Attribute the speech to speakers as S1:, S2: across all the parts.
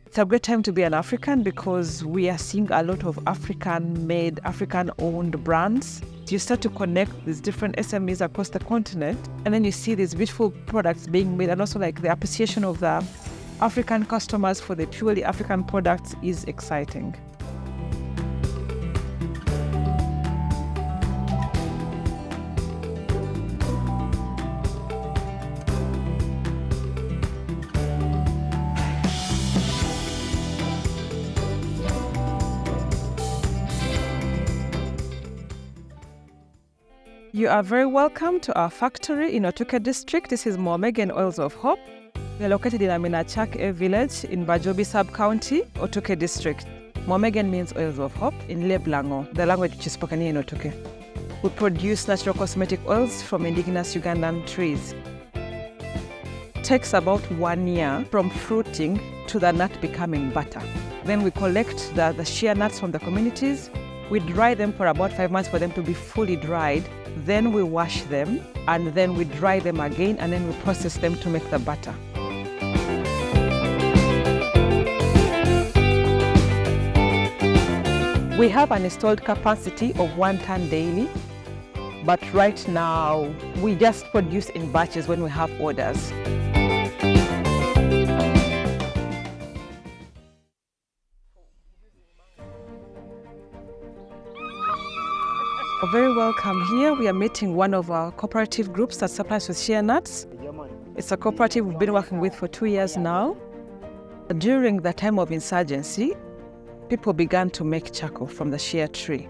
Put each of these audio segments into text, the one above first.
S1: It's a great time to be an African because we are seeing a lot of African-made, African-owned brands. You start to connect these different SMEs across the continent, and then you see these beautiful products being made, and also like the appreciation of the African customers for the purely African products is exciting. You are very welcome to our factory in Nilotica district. This is Moo Me Gen Oils of Hope. We are located in Aminachak village in Bajobi sub-county, Otuke district. Moo Me Gen means Oils of Hope in Leblango, the language which is spoken here in Otuke. We produce natural cosmetic oils from indigenous Ugandan trees. It takes about 1 year from fruiting to the nut becoming butter. Then we collect the shea nuts from the communities. We dry them for about 5 months for them to be fully dried. Then we wash them, and then we dry them again, and then we process them to make the butter. We have an installed capacity of 1 ton daily, but right now we just produce in batches when we have orders. Very welcome here. We are meeting one of our cooperative groups that supplies with shea nuts. It's a cooperative we've been working with for 2 years now. During the time of insurgency, people began to make charcoal from the shea tree.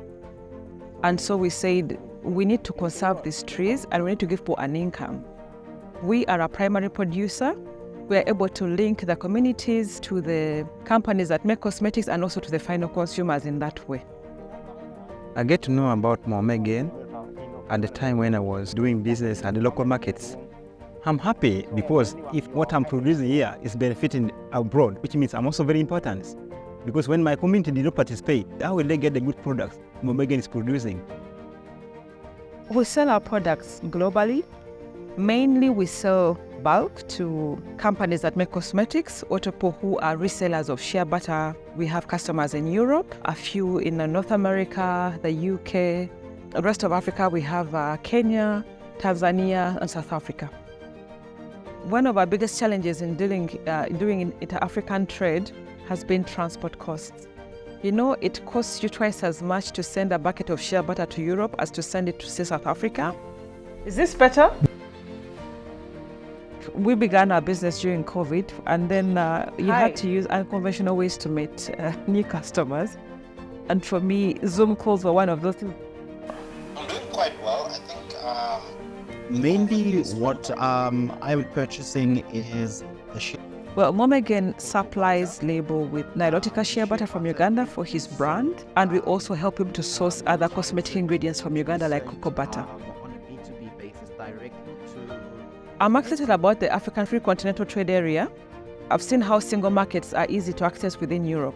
S1: And so we said, we need to conserve these trees and we need to give people an income. We are a primary producer. We are able to link the communities to the companies that make cosmetics and also to the final consumers in that way.
S2: I get to know about Moo Me Gen at the time when I was doing business at the local markets. I'm happy because if what I'm producing here is benefiting abroad, which means I'm also very important. Because when my community did not participate, how will they get the good products Moo Me Gen is producing?
S1: We sell our products globally. Mainly we sell bulk to companies that make cosmetics or to people who are resellers of shea butter. We have customers in Europe, a few in North America, the UK, the rest of Africa. We have Kenya, Tanzania, and South Africa. One of our biggest challenges in doing inter-African trade has been transport costs. You know, it costs you twice as much to send a bucket of shea butter to Europe as to send it to, say, South Africa. Is this better? We began our business during COVID, and then you had to use unconventional ways to meet new customers. And for me, Zoom calls were one of those things.
S3: I'm doing quite well. I think
S4: mainly what I'm purchasing is the shea.
S1: Well, Moo Me Gen supplies label with Nilotica shea butter from Uganda for his brand, and we also help him to source other cosmetic ingredients from Uganda like cocoa butter.
S4: On a B2B basis directly to...
S1: I'm excited about the African Free Continental Trade Area. I've seen how single markets are easy to access within Europe.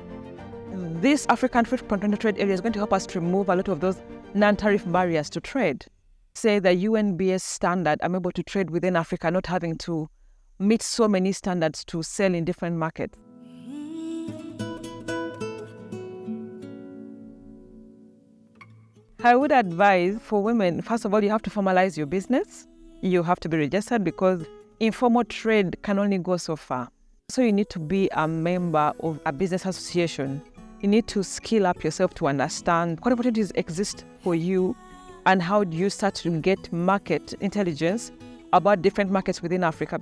S1: This African Free Continental Trade Area is going to help us to remove a lot of those non-tariff barriers to trade. Say the UNBS standard, I'm able to trade within Africa, not having to meet so many standards to sell in different markets. I would advise for women, first of all, you have to formalize your business. You have to be registered because informal trade can only go so far. So you need to be a member of a business association. You need to skill up yourself to understand what opportunities exist for you and how do you start to get market intelligence about different markets within Africa.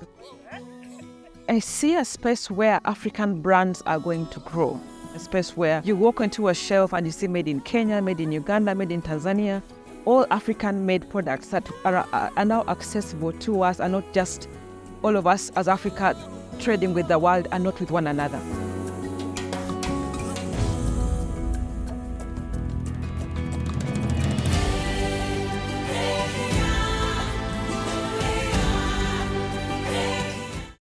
S1: I see a space where African brands are going to grow. A space where you walk into a shelf and you see made in Kenya, made in Uganda, made in Tanzania, all African-made products that are now accessible to us and not just all of us as Africa trading with the world and not with one another.